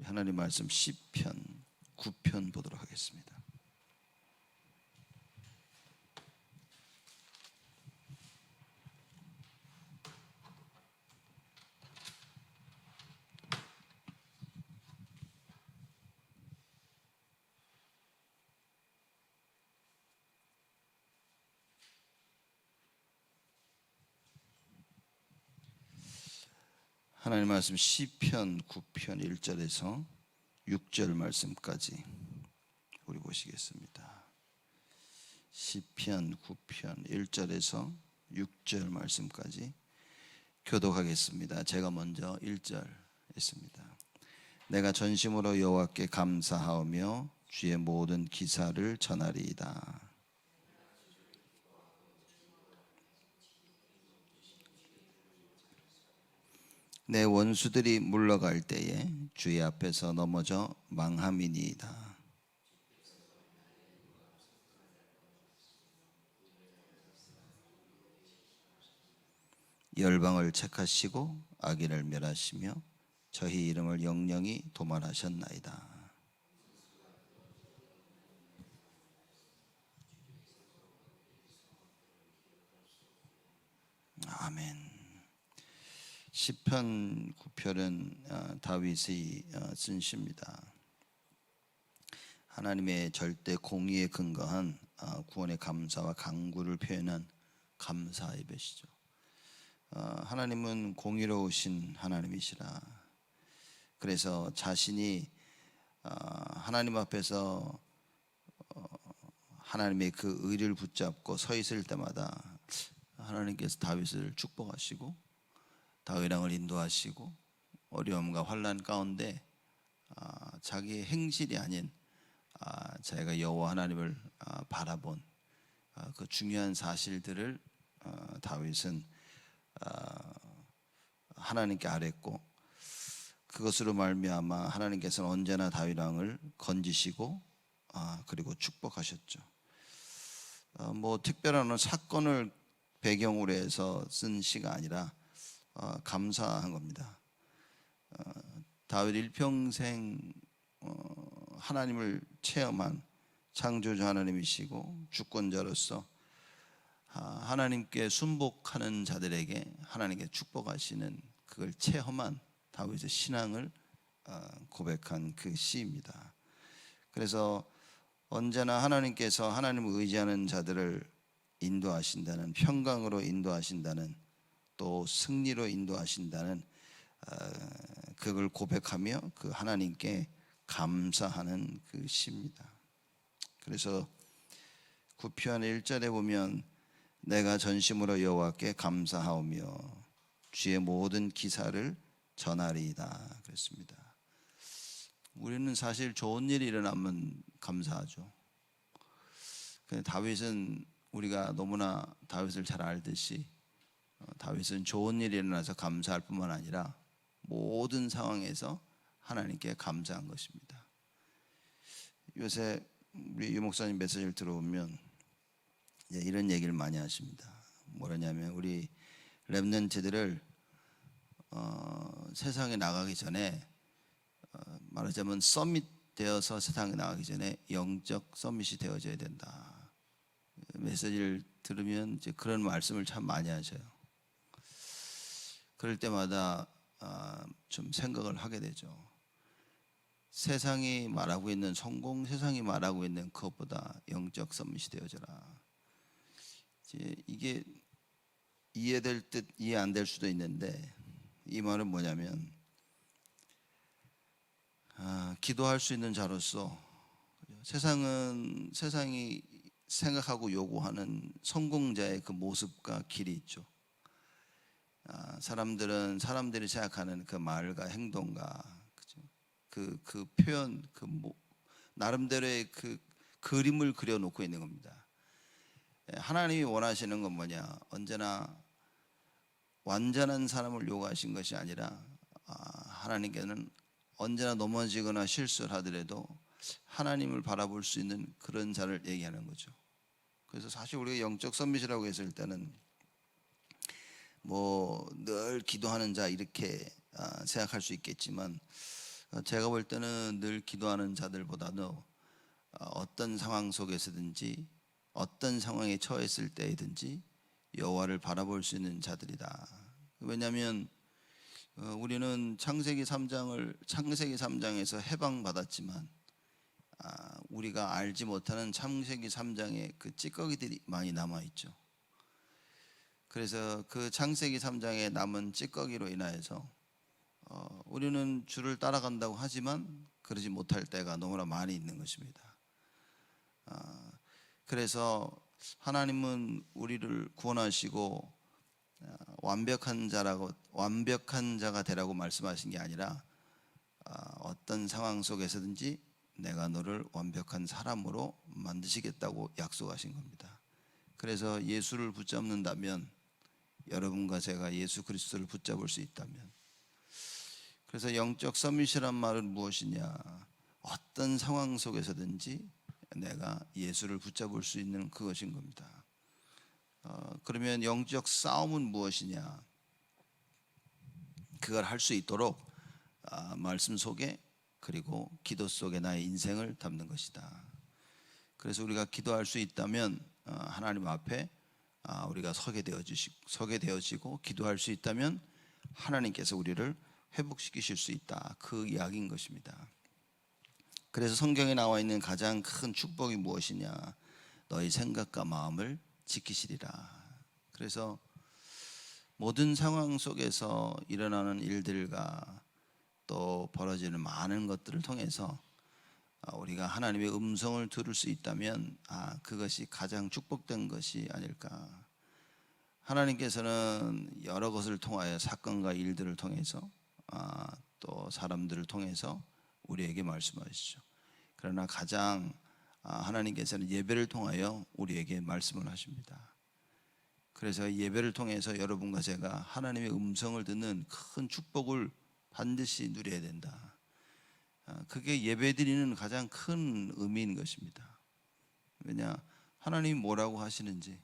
하나님 말씀 시편 9편 보도록 하겠습니다. 하나님 말씀 시편 9편 1절에서 6절 말씀까지 우리 보시겠습니다. 시편 9편 1절에서 6절 말씀까지 교독하겠습니다. 제가 먼저 1절 했습니다. 내가 전심으로 여호와께 감사하오며 주의 모든 기사를 전하리이다. 내 원수들이 물러갈 때에 주의 앞에서 넘어져 망함이니이다. 열방을 책하시고 악인을 멸하시며 저희 이름을 영영히 도말하셨나이다. 아멘. 시편 9편은 다윗이 쓴 시입니다. 하나님의 절대 공의에 근거한 구원의 감사와 간구를 표현한 감사 예배시죠. 하나님은 공의로우신 하나님이시라. 그래서 자신이 하나님 앞에서 하나님의 그 의를 붙잡고 서 있을 때마다 하나님께서 다윗을 축복하시고 다윗 왕을 인도하시고 어려움과 환난 가운데 자기의 행실이 아닌 자기가 여호와 하나님을 바라본 그 중요한 사실들을 다윗은 하나님께 아뢰고 그것으로 말미암아 하나님께서는 언제나 다윗 왕을 건지시고 그리고 축복하셨죠. 뭐 특별한 사건을 배경으로 해서 쓴 시가 아니라 감사한 겁니다. 다윗 일평생 하나님을 체험한 창조주 하나님이시고 주권자로서 하나님께 순복하는 자들에게 하나님께 축복하시는 그걸 체험한 다윗의 신앙을 고백한 그 시입니다. 그래서 언제나 하나님께서 하나님을 의지하는 자들을 인도하신다는, 평강으로 인도하신다는, 또 승리로 인도하신다는 그걸 고백하며 그 하나님께 감사하는 그 시입니다. 그래서 9편 1절에 보면 내가 전심으로 여호와께 감사하오며 주의 모든 기사를 전하리이다 그랬습니다. 우리는 사실 좋은 일이 일어나면 감사하죠. 근데 다윗은 우리가 너무나 다윗을 잘 알듯이 다윗은 좋은 일이 일어나서 감사할 뿐만 아니라 모든 상황에서 하나님께 감사한 것입니다. 요새 우리 유 목사님 메시지를 들어보면 이런 얘기를 많이 하십니다. 뭐냐면 우리 렘넌트들을 세상에 나가기 전에 말하자면 서밋 되어서 세상에 나가기 전에 영적 서밋이 되어져야 된다. 메시지를 들으면 이제 그런 말씀을 참 많이 하셔요. 그럴 때마다 좀 생각을 하게 되죠. 세상이 말하고 있는 성공, 세상이 말하고 있는 그것보다 영적 서밋이 되어져라. 이게 이해될 듯 이해 안 될 수도 있는데 이 말은 뭐냐면 기도할 수 있는 자로서 세상이 생각하고 요구하는 성공자의 그 모습과 길이 있죠. 사람들이 생각하는 그 말과 행동과 그 표현, 나름대로의 그 그림을 그려놓고 있는 겁니다. 하나님이 원하시는 건 뭐냐? 언제나 완전한 사람을 요구하신 것이 아니라 하나님께는 언제나 넘어지거나 실수를 하더라도 하나님을 바라볼 수 있는 그런 자를 얘기하는 거죠. 그래서 사실 우리가 영적 서밋이라고 했을 때는 뭐 늘 기도하는 자 이렇게 생각할 수 있겠지만 제가 볼 때는 늘 기도하는 자들보다도 어떤 상황 속에서든지 어떤 상황에 처했을 때이든지 여호와를 바라볼 수 있는 자들이다. 왜냐하면 우리는 창세기 3장에서 해방받았지만 우리가 알지 못하는 창세기 3장의 그 찌꺼기들이 많이 남아있죠. 그래서 그 창세기 3장에 남은 찌꺼기로 인하여서 우리는 주를 따라간다고 하지만 그러지 못할 때가 너무나 많이 있는 것입니다. 그래서 하나님은 우리를 구원하시고 완벽한 자가 되라고 말씀하신 게 아니라 어떤 상황 속에서든지 내가 너를 완벽한 사람으로 만드시겠다고 약속하신 겁니다. 그래서 예수를 붙잡는다면, 여러분과 제가 예수 그리스도를 붙잡을 수 있다면, 그래서 영적 서밋이란 말은 무엇이냐? 어떤 상황 속에서든지 내가 예수를 붙잡을 수 있는 그것인 겁니다. 그러면 영적 싸움은 무엇이냐? 그걸 할 수 있도록 말씀 속에 그리고 기도 속에 나의 인생을 담는 것이다. 그래서 우리가 기도할 수 있다면 하나님 앞에 우리가 서게 되어지고 기도할 수 있다면 하나님께서 우리를 회복시키실 수 있다. 그 이야기인 것입니다. 그래서 성경에 나와 있는 가장 큰 축복이 무엇이냐? 너희 생각과 마음을 지키시리라. 그래서 모든 상황 속에서 일어나는 일들과 또 벌어지는 많은 것들을 통해서 우리가 하나님의 음성을 들을 수 있다면 그것이 가장 축복된 것이 아닐까. 하나님께서는 여러 것을 통하여 사건과 일들을 통해서 또 사람들을 통해서 우리에게 말씀하시죠. 그러나 가장 하나님께서는 예배를 통하여 우리에게 말씀을 하십니다. 그래서 예배를 통해서 여러분과 제가 하나님의 음성을 듣는 큰 축복을 반드시 누려야 된다. 그게 예배드리는 가장 큰 의미인 것입니다. 왜냐? 하나님이 뭐라고 하시는지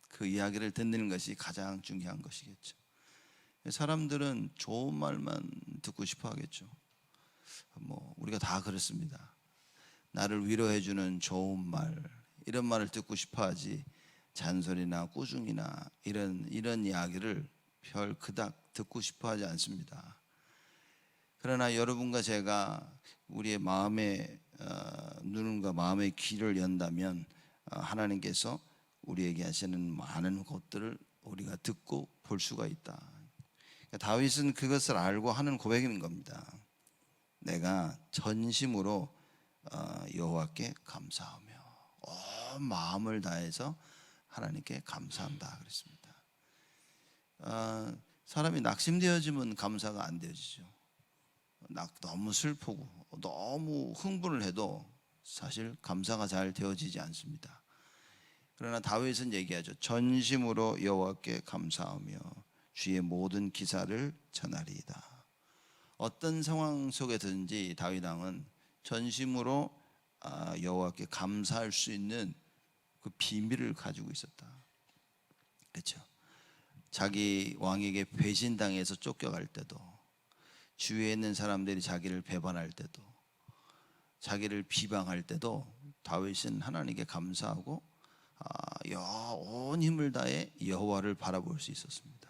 그 이야기를 듣는 것이 가장 중요한 것이겠죠. 사람들은 좋은 말만 듣고 싶어 하겠죠. 우리가 다 그렇습니다. 나를 위로해주는 좋은 말, 이런 말을 듣고 싶어 하지 잔소리나 꾸중이나 이런 이야기를 별 그닥 듣고 싶어 하지 않습니다. 그러나 여러분과 제가 우리의 마음의 눈과 마음의 귀를 연다면 하나님께서 우리에게 하시는 많은 것들을 우리가 듣고 볼 수가 있다. 다윗은 그것을 알고 하는 고백인 겁니다. 내가 전심으로 여호와께 감사하며 온 마음을 다해서 하나님께 감사한다 그랬습니다. 사람이 낙심되어지면 감사가 안 되어지죠. 너무 슬프고 너무 흥분을 해도 사실 감사가 잘 되어지지 않습니다. 그러나 다윗은 얘기하죠. 전심으로 여호와께 감사하며 주의 모든 기사를 전하리이다. 어떤 상황 속에든지 다윗 왕은 전심으로 여호와께 감사할 수 있는 그 비밀을 가지고 있었다. 그렇죠? 자기 왕에게 배신당해서 쫓겨갈 때도, 주위에 있는 사람들이 자기를 배반할 때도, 자기를 비방할 때도 다윗은 하나님께 감사하고 온 힘을 다해 여호와를 바라볼 수 있었습니다.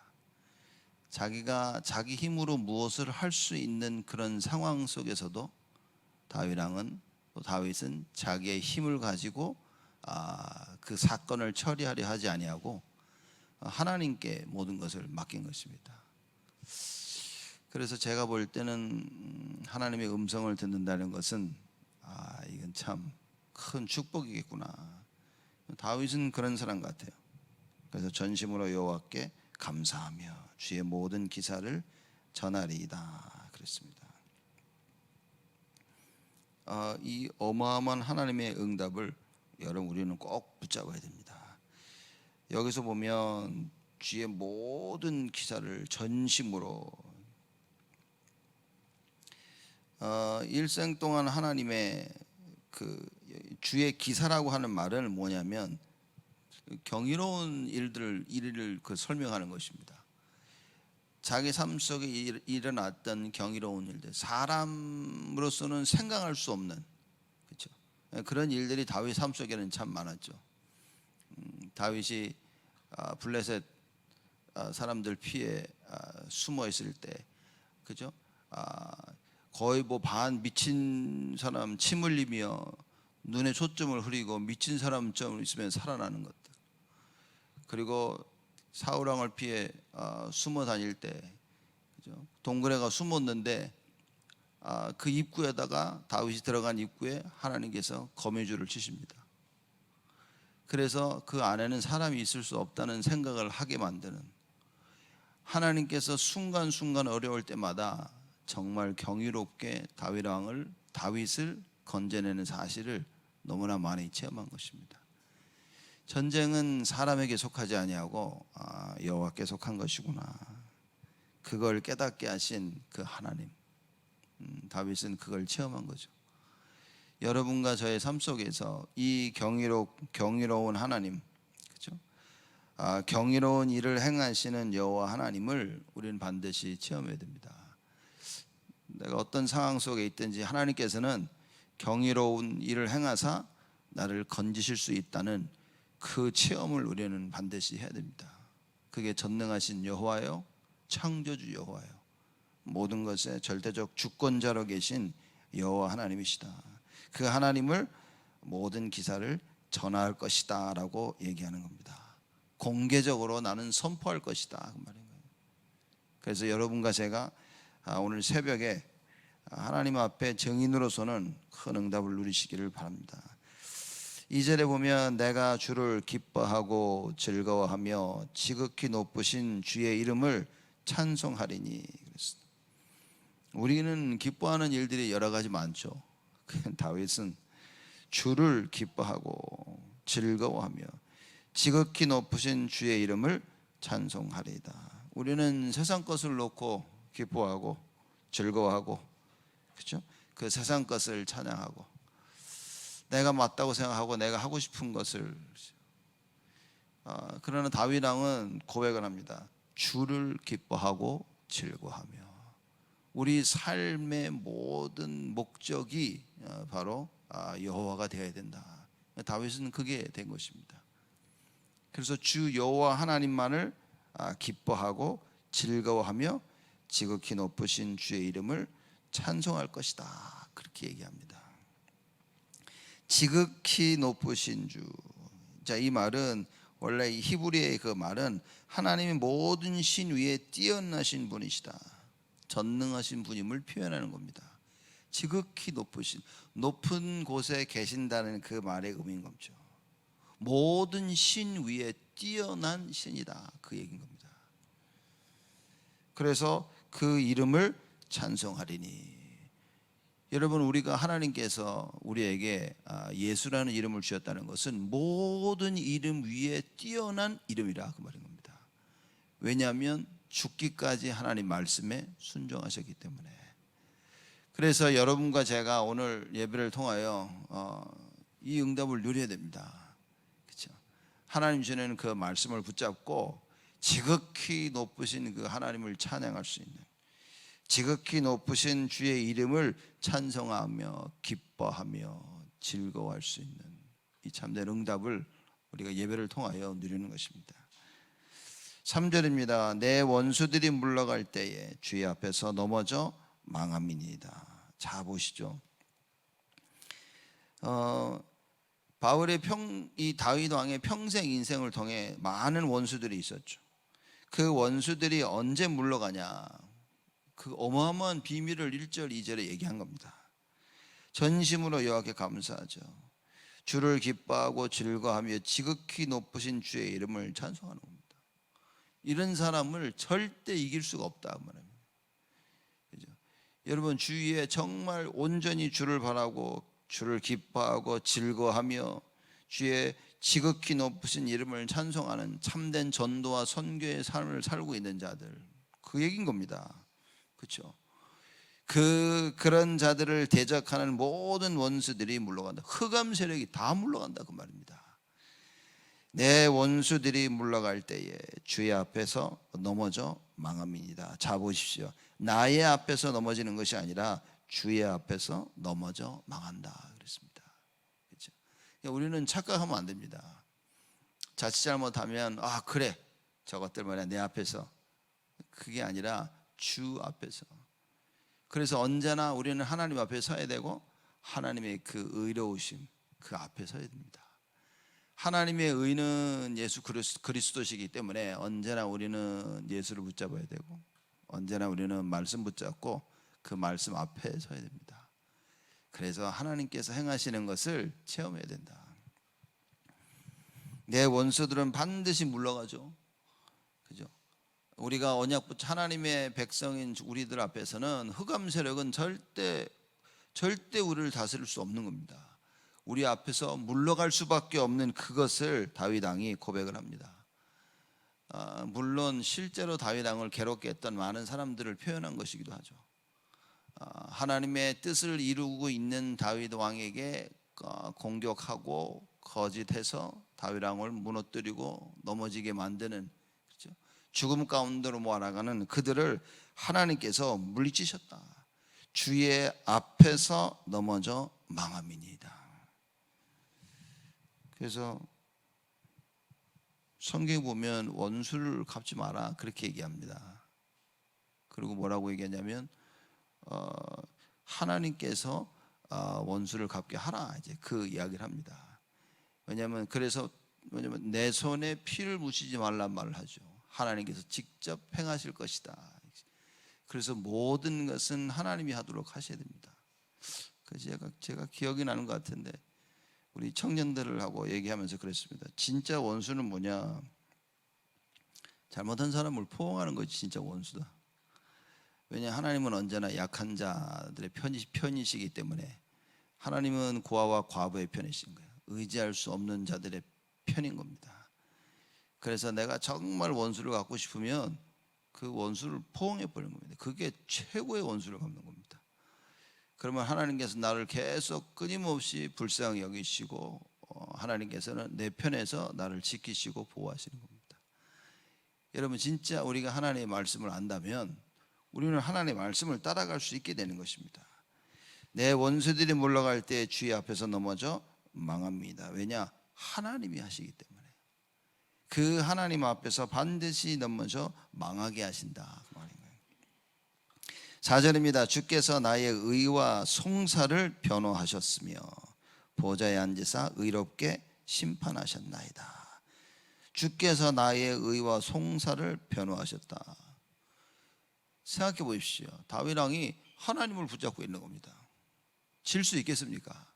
자기가 자기 힘으로 무엇을 할 수 있는 그런 상황 속에서도 다윗은 자기의 힘을 가지고 그 사건을 처리하려 하지 아니하고 하나님께 모든 것을 맡긴 것입니다. 그래서 제가 볼 때는 하나님의 음성을 듣는다는 것은 이건 참 큰 축복이겠구나. 다윗은 그런 사람 같아요. 그래서 전심으로 여호와께 감사하며 주의 모든 기사를 전하리이다 그랬습니다. 이 어마어마한 하나님의 응답을 여러분 우리는 꼭 붙잡아야 됩니다. 여기서 보면 주의 모든 기사를 전심으로, 일생 동안 하나님의 그 주의 기사라고 하는 말은 뭐냐면 경이로운 일을 설명하는 것입니다. 자기 삶 속에 일어났던 경이로운 일들, 사람으로서는 생각할 수 없는, 그렇죠? 그런 일들이 다윗 삶 속에는 참 많았죠. 다윗이 블레셋 사람들 피해 숨어 있을 때, 그죠? 거의 뭐 반 미친 사람 침 흘리며 눈에 초점을 흐리고 미친 사람처럼 있으면 살아나는 것들, 그리고 사울 왕을 피해 숨어 다닐 때, 그죠? 동굴에가 숨었는데 그 입구에다가, 다윗이 들어간 입구에 하나님께서 거미줄을 치십니다. 그래서 그 안에는 사람이 있을 수 없다는 생각을 하게 만드는, 하나님께서 순간순간 어려울 때마다 정말 경이롭게 다윗을 건져내는 사실을 너무나 많이 체험한 것입니다. 전쟁은 사람에게 속하지 아니하고 여호와께 속한 것이구나, 그걸 깨닫게 하신 그 하나님, 다윗은 그걸 체험한 거죠. 여러분과 저의 삶 속에서 이 경이로운 하나님, 그렇죠? 경이로운 일을 행하시는 여호와 하나님을 우리는 반드시 체험해야 됩니다. 내가 어떤 상황 속에 있든지 하나님께서는 경이로운 일을 행하사 나를 건지실 수 있다는 그 체험을 우리는 반드시 해야 됩니다. 그게 전능하신 여호와요, 창조주 여호와요, 모든 것의 절대적 주권자로 계신 여호와 하나님이시다. 그 하나님을 모든 기사를 전할 것이다 라고 얘기하는 겁니다. 공개적으로 나는 선포할 것이다, 그 말인 거예요. 그래서 여러분과 제가 오늘 새벽에 하나님 앞에 증인으로서는 큰 응답을 누리시기를 바랍니다. 2절에 보면 내가 주를 기뻐하고 즐거워하며 지극히 높으신 주의 이름을 찬송하리니 그랬습니다. 우리는 기뻐하는 일들이 여러 가지 많죠. 다윗은 주를 기뻐하고 즐거워하며 지극히 높으신 주의 이름을 찬송하리이다. 우리는 세상 것을 놓고 기뻐하고 즐거워하고, 그렇죠? 그 세상 것을 찬양하고 내가 맞다고 생각하고 내가 하고 싶은 것을, 그러나 다윗 왕은 고백을 합니다. 주를 기뻐하고 즐거워하며. 우리 삶의 모든 목적이 바로 여호와가 되어야 된다. 다윗은 그게 된 것입니다. 그래서 주 여호와 하나님만을 기뻐하고 즐거워하며 지극히 높으신 주의 이름을 찬송할 것이다, 그렇게 얘기합니다. 지극히 높으신 주. 자, 이 말은 원래 이 히브리의 그 말은 하나님이 모든 신 위에 뛰어나신 분이시다, 전능하신 분임을 표현하는 겁니다. 지극히 높으신, 높은 곳에 계신다는 그 말의 의미인 거죠. 모든 신 위에 뛰어난 신이다, 그 얘기인 겁니다. 그래서 그 이름을 찬송하리니. 여러분, 우리가 하나님께서 우리에게 예수라는 이름을 주셨다는 것은 모든 이름 위에 뛰어난 이름이라 그 말인 겁니다. 왜냐하면 죽기까지 하나님 말씀에 순종하셨기 때문에. 그래서 여러분과 제가 오늘 예배를 통하여 이 응답을 누려야 됩니다. 그렇죠? 하나님 주시는 그 말씀을 붙잡고 지극히 높으신 그 하나님을 찬양할 수 있는, 지극히 높으신 주의 이름을 찬송하며 기뻐하며 즐거워할 수 있는 이 참된 응답을 우리가 예배를 통하여 누리는 것입니다. 3절입니다. 내 원수들이 물러갈 때에 주의 앞에서 넘어져 망함이니이다. 자, 보시죠. 바울의 이 다윗 왕의 평생 인생을 통해 많은 원수들이 있었죠. 그 원수들이 언제 물러가냐, 그 어마어마한 비밀을 1절 2절에 얘기한 겁니다. 전심으로 여호와께 감사하죠. 주를 기뻐하고 즐거워하며 지극히 높으신 주의 이름을 찬송하는 겁니다. 이런 사람을 절대 이길 수가 없다 말합니다. 그죠? 여러분, 주위에 정말 온전히 주를 바라고 주를 기뻐하고 즐거워하며 주의 지극히 높으신 이름을 찬송하는 참된 전도와 선교의 삶을 살고 있는 자들, 그 얘기인 겁니다. 그렇죠? 그런 자들을 대적하는 모든 원수들이 물러간다. 흑암 세력이 다 물러간다, 그 말입니다. 내 원수들이 물러갈 때에 주의 앞에서 넘어져 망함이니이다. 자 보십시오. 나의 앞에서 넘어지는 것이 아니라 주의 앞에서 넘어져 망한다 그랬습니다. 그렇죠? 우리는 착각하면 안 됩니다. 자칫 잘못하면 그래 저것들 말이야 내 앞에서, 그게 아니라 주 앞에서. 그래서 언제나 우리는 하나님 앞에 서야 되고 하나님의 그 의로우심 그 앞에 서야 됩니다. 하나님의 의는 예수 그리스도시기 때문에 언제나 우리는 예수를 붙잡아야 되고 언제나 우리는 말씀 붙잡고 그 말씀 앞에 서야 됩니다. 그래서 하나님께서 행하시는 것을 체험해야 된다. 내 원수들은 반드시 물러가죠. 그죠? 우리가 언약 하나님의 백성인 우리들 앞에서는 흑암 세력은 절대 우리를 다스릴 수 없는 겁니다. 우리 앞에서 물러갈 수밖에 없는 그것을 다윗 왕이 고백을 합니다. 물론 실제로 다윗 왕을 괴롭게 했던 많은 사람들을 표현한 것이기도 하죠. 하나님의 뜻을 이루고 있는 다윗 왕에게 공격하고 거짓해서 다윗 왕을 무너뜨리고 넘어지게 만드는, 그렇죠? 죽음 가운데로 몰아가는 그들을 하나님께서 물리치셨다. 주의 앞에서 넘어져 망함이니이다. 그래서 성경에 보면 원수를 갚지 마라 그렇게 얘기합니다. 그리고 뭐라고 얘기하냐면 하나님께서 원수를 갚게 하라 이제 그 이야기를 합니다. 왜냐하면 내 손에 피를 묻히지 말란 말을 하죠. 하나님께서 직접 행하실 것이다. 그래서 모든 것은 하나님이 하도록 하셔야 됩니다. 그래서 제가 기억이 나는 것 같은데 우리 청년들을 하고 얘기하면서 그랬습니다. 진짜 원수는 뭐냐? 잘못한 사람을 포옹하는 것이 진짜 원수다. 왜냐, 하나님은 언제나 약한 자들의 편이시기 때문에 하나님은 고아와 과부의 편이신 거예요. 의지할 수 없는 자들의 편인 겁니다. 그래서 내가 정말 원수를 갖고 싶으면 그 원수를 포옹해 버리는 겁니다. 그게 최고의 원수를 갚는 겁니다. 그러면 하나님께서 나를 계속 끊임없이 불쌍히 여기시고 하나님께서는 내 편에서 나를 지키시고 보호하시는 겁니다. 여러분, 진짜 우리가 하나님의 말씀을 안다면 우리는 하나님의 말씀을 따라갈 수 있게 되는 것입니다. 내 원수들이 물러갈 때 주의 앞에서 넘어져 망합니다. 왜냐? 하나님이 하시기 때문에. 그 하나님 앞에서 반드시 넘어져 망하게 하신다 그 말인 거예요. 4절입니다. 주께서 나의 의와 송사를 변호하셨으며 보좌에 앉으사 의롭게 심판하셨나이다. 주께서 나의 의와 송사를 변호하셨다. 생각해 보십시오. 다윗 왕이 하나님을 붙잡고 있는 겁니다. 질 수 있겠습니까?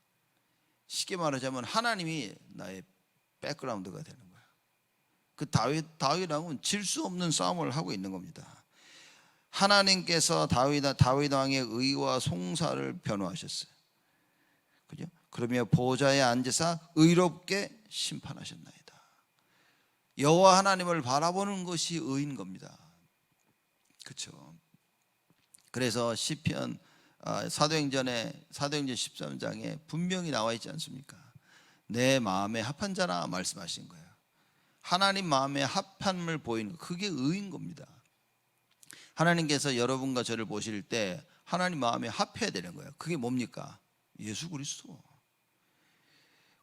쉽게 말하자면 하나님이 나의 백그라운드가 되는 거예요. 그 다윗 왕은 질 수 없는 싸움을 하고 있는 겁니다. 하나님께서 다윗 왕의 의와 송사를 변호하셨어요. 그죠? 그러며 보좌에 앉으사 의롭게 심판하셨나이다. 여호와 하나님을 바라보는 것이 의인 겁니다. 그렇죠? 그래서 시편 사도행전 13장에 분명히 나와 있지 않습니까? 내 마음에 합한 자라 말씀하신 거예요. 하나님 마음에 합함을 보이는 그게 의인 겁니다. 하나님께서 여러분과 저를 보실 때 하나님 마음에 합해야 되는 거예요. 그게 뭡니까? 예수 그리스도.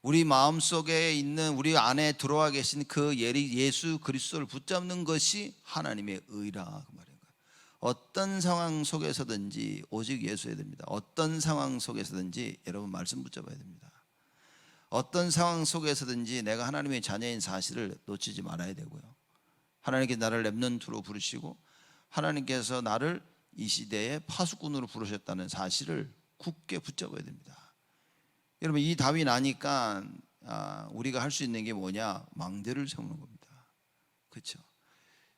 우리 마음속에 있는 우리 안에 들어와 계신 그 예수 그리스도를 붙잡는 것이 하나님의 의라 그 말인 거예요. 어떤 상황 속에서든지 오직 예수여야 됩니다. 어떤 상황 속에서든지 여러분 말씀 붙잡아야 됩니다. 어떤 상황 속에서든지 내가 하나님의 자녀인 사실을 놓치지 말아야 되고요. 하나님께서 나를 렘넌트로 부르시고 하나님께서 나를 이 시대의 파수꾼으로 부르셨다는 사실을 굳게 붙잡아야 됩니다. 여러분, 이 다윗 아니까 우리가 할 수 있는 게 뭐냐? 망대를 세우는 겁니다. 그렇죠?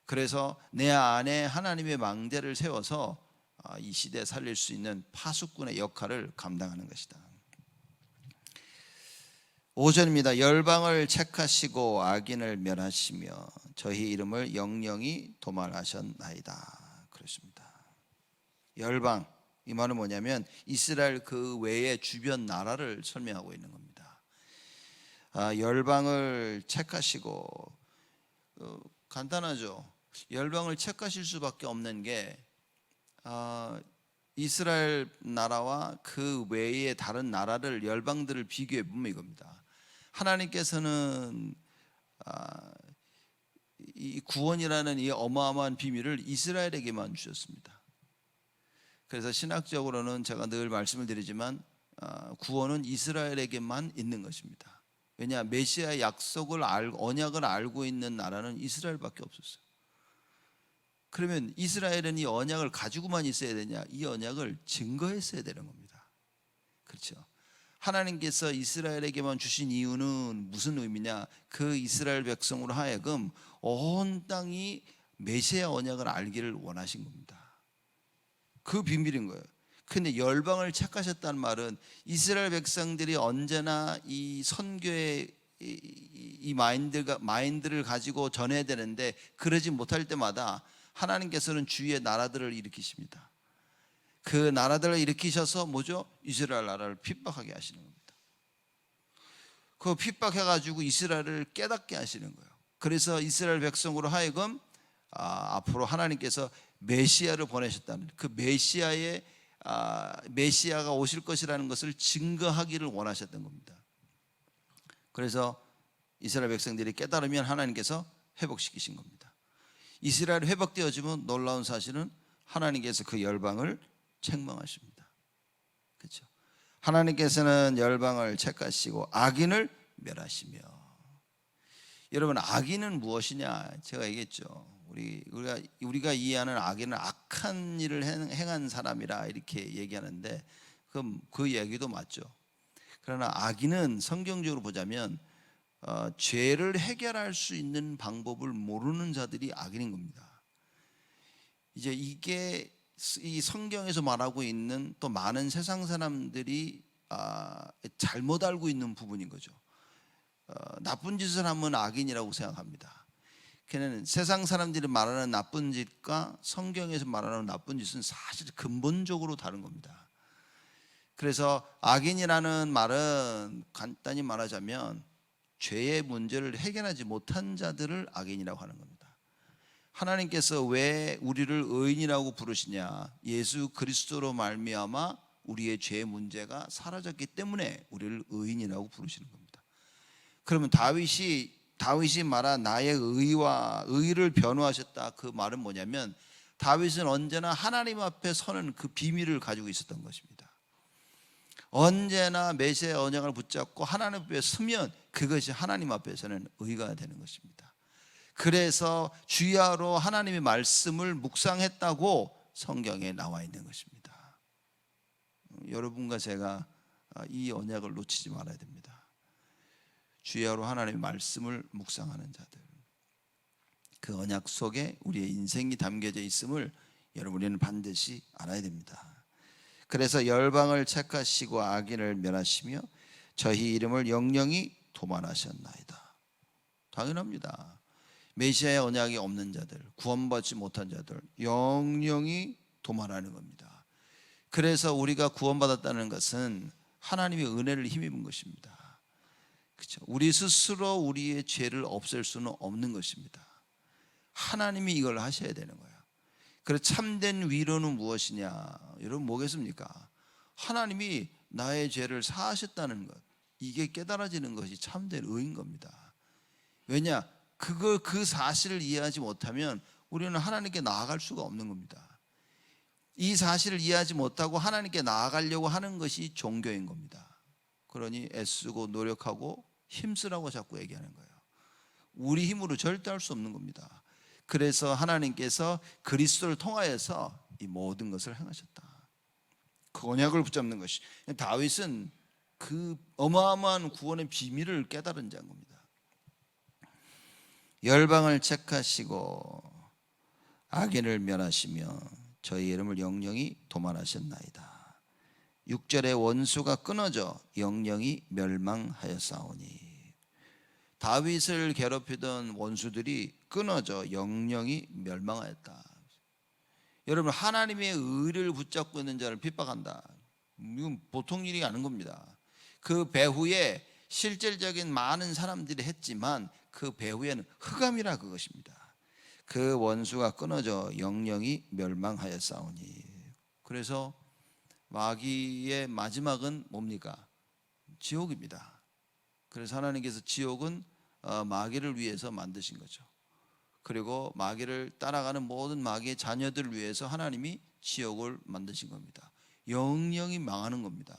그래서 내 안에 하나님의 망대를 세워서 이 시대에 살릴 수 있는 파수꾼의 역할을 감당하는 것이다. 5절입니다. 열방을 책하시고 악인을 멸하시며 저희 이름을 영영히 도말하셨나이다. 그렇습니다. 열방, 이 말은 뭐냐면 이스라엘 그 외의 주변 나라를 설명하고 있는 겁니다. 열방을 책하시고, 간단하죠. 열방을 책하실 수밖에 없는 게 이스라엘 나라와 그 외의 다른 나라를, 열방들을 비교해 보면 이겁니다. 하나님께서는 이 구원이라는 이 어마어마한 비밀을 이스라엘에게만 주셨습니다. 그래서 신학적으로는 제가 늘 말씀을 드리지만 구원은 이스라엘에게만 있는 것입니다. 왜냐, 메시아의 약속을 언약을 알고 있는 나라는 이스라엘밖에 없었어요. 그러면 이스라엘은 이 언약을 가지고만 있어야 되냐? 이 언약을 증거했어야 되는 겁니다. 그렇죠? 하나님께서 이스라엘에게만 주신 이유는 무슨 의미냐? 그 이스라엘 백성으로 하여금 온 땅이 메시아 언약을 알기를 원하신 겁니다. 그 비밀인 거예요. 근데 열방을 책하셨다는 말은 이스라엘 백성들이 언제나 이 선교의 이 마인드를 가지고 전해야 되는데 그러지 못할 때마다 하나님께서는 주위의 나라들을 일으키십니다. 그 나라들을 일으키셔서 뭐죠? 이스라엘 나라를 핍박하게 하시는 겁니다. 그 핍박해가지고 이스라엘을 깨닫게 하시는 거예요. 그래서 이스라엘 백성으로 하여금 앞으로 하나님께서 메시아를 보내셨다는, 그 메시아가 오실 것이라는 것을 증거하기를 원하셨던 겁니다. 그래서 이스라엘 백성들이 깨달으면 하나님께서 회복시키신 겁니다. 이스라엘이 회복되어지면 놀라운 사실은 하나님께서 그 열방을 책망하십니다. 그렇죠? 하나님께서는 열방을 책하시고 악인을 멸하시며. 여러분, 악인은 무엇이냐? 제가 얘기했죠. 우리가 이해하는 악인은 악한 일을 행한 사람이라 이렇게 얘기하는데 그 얘기도 맞죠. 그러나 악인은 성경적으로 보자면 죄를 해결할 수 있는 방법을 모르는 자들이 악인인 겁니다. 이제 이게 이 성경에서 말하고 있는 또 많은 세상 사람들이 잘못 알고 있는 부분인 거죠. 나쁜 짓을 하면 악인이라고 생각합니다. 그는 세상 사람들이 말하는 나쁜 짓과 성경에서 말하는 나쁜 짓은 사실 근본적으로 다른 겁니다. 그래서 악인이라는 말은 간단히 말하자면 죄의 문제를 해결하지 못한 자들을 악인이라고 하는 겁니다. 하나님께서 왜 우리를 의인이라고 부르시냐? 예수 그리스도로 말미암아 우리의 죄의 문제가 사라졌기 때문에 우리를 의인이라고 부르시는 겁니다. 그러면 다윗이 말한 나의 의를 변호하셨다, 그 말은 뭐냐면 다윗은 언제나 하나님 앞에 서는 그 비밀을 가지고 있었던 것입니다. 언제나 메시아의 언약을 붙잡고 하나님 앞에 서면 그것이 하나님 앞에서는 의가 되는 것입니다. 그래서 주야로 하나님의 말씀을 묵상했다고 성경에 나와 있는 것입니다. 여러분과 제가 이 언약을 놓치지 말아야 됩니다. 주야로 하나님의 말씀을 묵상하는 자들, 그 언약 속에 우리의 인생이 담겨져 있음을 여러분은 반드시 알아야 됩니다. 그래서 열방을 책하시고 악인을 멸하시며 저희 이름을 영영히 도만하셨나이다. 당연합니다. 메시아의 언약이 없는 자들, 구원받지 못한 자들 영영히 도만하는 겁니다. 그래서 우리가 구원받았다는 것은 하나님의 은혜를 힘입은 것입니다. 그렇죠? 우리 스스로 우리의 죄를 없앨 수는 없는 것입니다. 하나님이 이걸 하셔야 되는 거예요. 그래서 참된 위로는 무엇이냐? 여러분 뭐겠습니까? 하나님이 나의 죄를 사하셨다는 것, 이게 깨달아지는 것이 참된 의인 겁니다. 왜냐? 그 사실을 이해하지 못하면 우리는 하나님께 나아갈 수가 없는 겁니다. 이 사실을 이해하지 못하고 하나님께 나아가려고 하는 것이 종교인 겁니다. 그러니 애쓰고 노력하고 힘쓰라고 자꾸 얘기하는 거예요. 우리 힘으로 절대 할 수 없는 겁니다. 그래서 하나님께서 그리스도를 통하여서 이 모든 것을 행하셨다. 그 언약을 붙잡는 것이, 다윗은 그 어마어마한 구원의 비밀을 깨달은 자인 겁니다. 열방을 책하시고 악인을 멸하시며 저희 이름을 영영히 도만하셨나이다. 6절에 원수가 끊어져 영영히 멸망하였사오니, 다윗을 괴롭히던 원수들이 끊어져 영영히 멸망하였다. 여러분, 하나님의 의를 붙잡고 있는 자를 핍박한다, 이건 보통 일이 아닌 겁니다. 그 배후에 실질적인 많은 사람들이 했지만 그 배후에는 흑암이라 그것입니다. 그 원수가 끊어져 영영이 멸망하였사오니. 그래서 마귀의 마지막은 뭡니까? 지옥입니다. 그래서 하나님께서 지옥은 마귀를 위해서 만드신 거죠. 그리고 마귀를 따라가는 모든 마귀의 자녀들을 위해서 하나님이 지옥을 만드신 겁니다. 영영이 망하는 겁니다.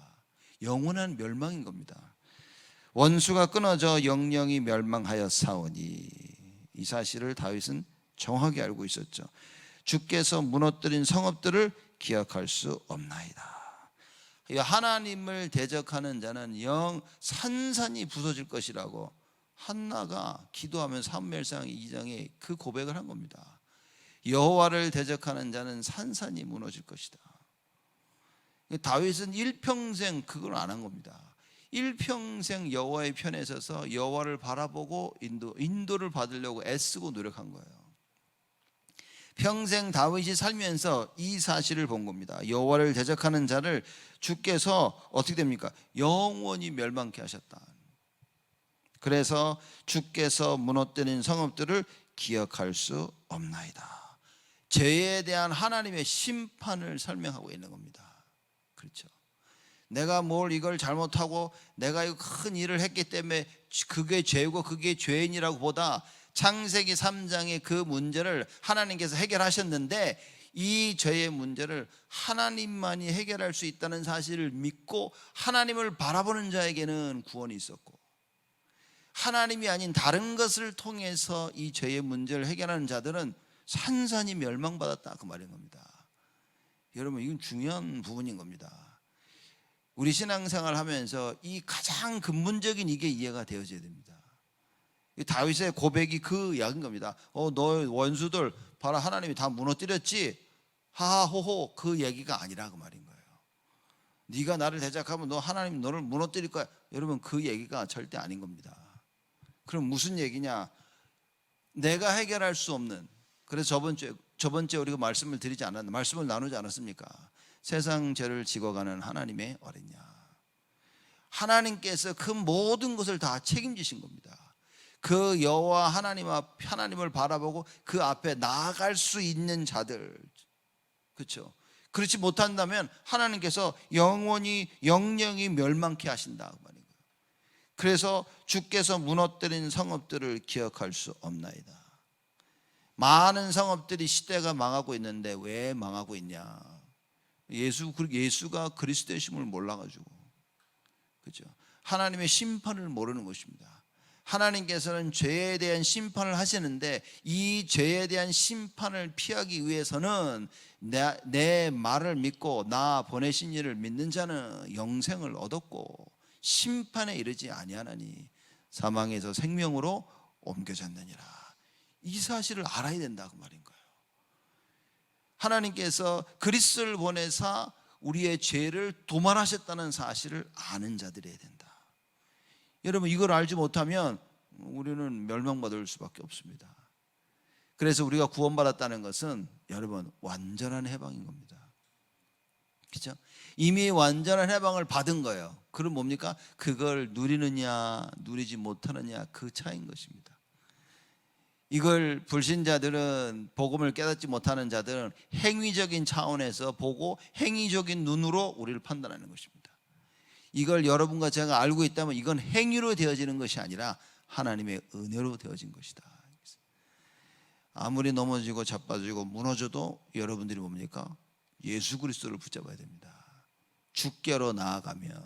영원한 멸망인 겁니다. 원수가 끊어져 영영이 멸망하였사오니. 이 사실을 다윗은 정확히 알고 있었죠. 주께서 무너뜨린 성읍들을 기억할 수 없나이다. 하나님을 대적하는 자는 영 산산이 부서질 것이라고 한나가 기도하면 사무엘상 2장에 그 고백을 한 겁니다. 여호와를 대적하는 자는 산산이 무너질 것이다. 다윗은 일평생 그걸 안 한 겁니다. 일평생 여호와의 편에 서서 여호와를 바라보고 인도를 받으려고 애쓰고 노력한 거예요. 평생 다윗이 살면서 이 사실을 본 겁니다. 여호와를 대적하는 자를 주께서 어떻게 됩니까? 영원히 멸망케 하셨다. 그래서 주께서 무너뜨린 성읍들을 기억할 수 없나이다. 죄에 대한 하나님의 심판을 설명하고 있는 겁니다. 그렇죠. 내가 뭘 이걸 잘못하고 내가 이 큰 일을 했기 때문에 그게 죄고 그게 죄인이라고 보다 창세기 3장의 그 문제를 하나님께서 해결하셨는데 이 죄의 문제를 하나님만이 해결할 수 있다는 사실을 믿고 하나님을 바라보는 자에게는 구원이 있었고, 하나님이 아닌 다른 것을 통해서 이 죄의 문제를 해결하는 자들은 산산이 멸망받았다, 그 말인 겁니다. 여러분, 이건 중요한 부분인 겁니다. 우리 신앙생활 하면서 이 가장 근본적인 이게 이해가 되어져야 됩니다. 다윗의 고백이 그 이야기인 겁니다. 너의 원수들 봐라, 하나님이 다 무너뜨렸지, 하하호호, 그 얘기가 아니라 그 말인 거예요. 네가 나를 대적하면 하나님 너를 무너뜨릴 거야. 여러분, 그 얘기가 절대 아닌 겁니다. 그럼 무슨 얘기냐? 내가 해결할 수 없는, 그래서 저번주에 우리가 말씀을 나누지 않았습니까? 세상 죄를 지고가는 하나님의 어린 양. 하나님께서 그 모든 것을 다 책임지신 겁니다. 그 여호와 하나님을 바라보고 그 앞에 나아갈 수 있는 자들, 그렇죠? 그렇지 못한다면 하나님께서 영원히 영영이 멸망케 하신다, 그 말인 거예요. 그래서 주께서 무너뜨린 성읍들을 기억할 수 없나이다. 많은 성읍들이 시대가 망하고 있는데 왜 망하고 있냐? 예수가 그리스도이심을 몰라가지고, 그렇죠? 하나님의 심판을 모르는 것입니다. 하나님께서는 죄에 대한 심판을 하시는데 이 죄에 대한 심판을 피하기 위해서는 내 말을 믿고 나 보내신 이를 믿는 자는 영생을 얻었고 심판에 이르지 아니하나니 사망에서 생명으로 옮겨졌느니라. 이 사실을 알아야 된다, 그 말인 거예요. 하나님께서 그리스도를 보내사 우리의 죄를 도말하셨다는 사실을 아는 자들이어야 된다. 여러분, 이걸 알지 못하면 우리는 멸망받을 수밖에 없습니다. 그래서 우리가 구원받았다는 것은 여러분 완전한 해방인 겁니다. 그렇죠? 이미 완전한 해방을 받은 거예요. 그럼 뭡니까? 그걸 누리느냐 누리지 못하느냐, 그 차이인 것입니다. 이걸 불신자들은, 복음을 깨닫지 못하는 자들은 행위적인 차원에서 보고 행위적인 눈으로 우리를 판단하는 것입니다. 이걸 여러분과 제가 알고 있다면 이건 행위로 되어지는 것이 아니라 하나님의 은혜로 되어진 것이다. 아무리 넘어지고 자빠지고 무너져도 여러분들이 뭡니까? 예수 그리스도를 붙잡아야 됩니다. 주께로 나아가면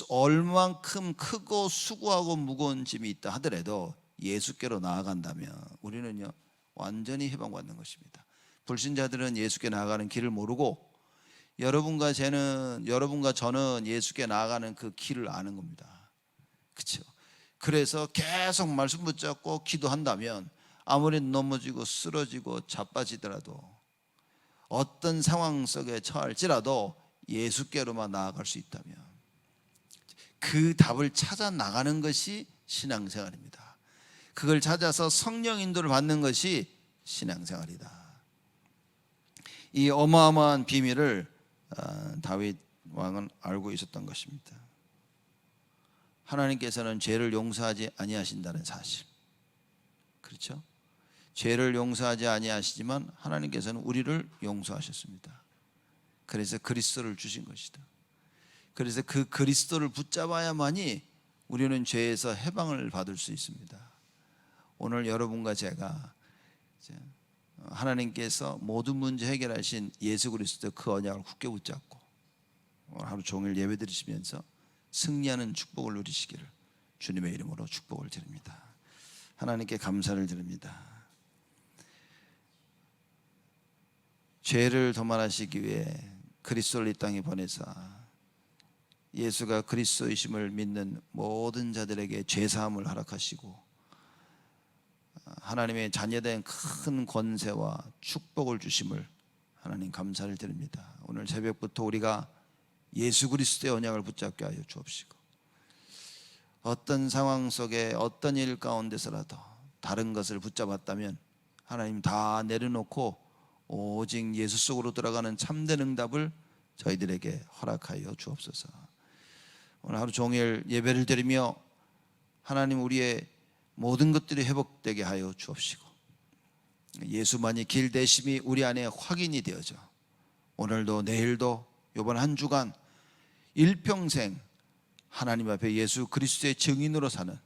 얼만큼 크고 수고하고 무거운 짐이 있다 하더라도 예수께로 나아간다면 우리는요 완전히 해방받는 것입니다. 불신자들은 예수께 나아가는 길을 모르고 여러분과 저는 예수께 나아가는 그 길을 아는 겁니다. 그렇죠? 그래서 계속 말씀 붙잡고 기도한다면 아무리 넘어지고 쓰러지고 자빠지더라도 어떤 상황 속에 처할지라도 예수께로만 나아갈 수 있다면 그 답을 찾아 나가는 것이 신앙생활입니다. 그걸 찾아서 성령 인도를 받는 것이 신앙생활이다. 이 어마어마한 비밀을 다윗 왕은 알고 있었던 것입니다. 하나님께서는 죄를 용서하지 아니하신다는 사실. 그렇죠? 죄를 용서하지 아니하시지만 하나님께서는 우리를 용서하셨습니다. 그래서 그리스도를 주신 것이다. 그래서 그 그리스도를 붙잡아야만이 우리는 죄에서 해방을 받을 수 있습니다. 오늘 여러분과 제가 하나님께서 모든 문제 해결하신 예수 그리스도 그 언약을 굳게 붙잡고 오늘 하루 종일 예배 드리시면서 승리하는 축복을 누리시기를 주님의 이름으로 축복을 드립니다. 하나님께 감사를 드립니다. 죄를 도말하시기 위해 그리스도를 이 땅에 보내사 예수가 그리스도이심을 믿는 모든 자들에게 죄사함을 허락하시고 하나님의 자녀된 큰 권세와 축복을 주심을 하나님 감사를 드립니다. 오늘 새벽부터 우리가 예수 그리스도의 언약을 붙잡게 하여 주옵시고 어떤 상황 속에 어떤 일 가운데서라도 다른 것을 붙잡았다면 하나님 다 내려놓고 오직 예수 속으로 들어가는 참된 응답을 저희들에게 허락하여 주옵소서. 오늘 하루 종일 예배를 드리며 하나님 우리의 모든 것들이 회복되게 하여 주옵시고 예수만이 길 되심이 우리 안에 확인이 되어져 오늘도 내일도 이번 한 주간 일평생 하나님 앞에 예수 그리스도의 증인으로 사는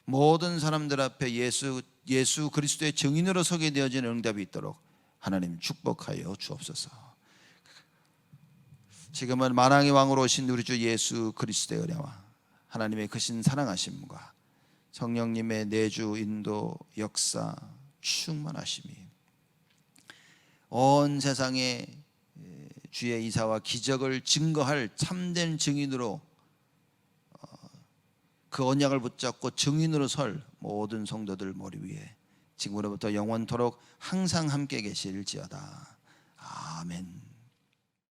모든 사람들 앞에 예수 그리스도의 증인으로 서게 되어지는 응답이 있도록 하나님 축복하여 주옵소서. 지금은 만왕의 왕으로 오신 우리 주 예수 그리스도의 은혜와 하나님의 크신 사랑하심과 성령님의 내주 인도 역사 충만하심이 온 세상에 주의 이사와 기적을 증거할 참된 증인으로 그 언약을 붙잡고 증인으로 설 모든 성도들 머리 위에 지금으로부터 영원토록 항상 함께 계실지어다. 아멘.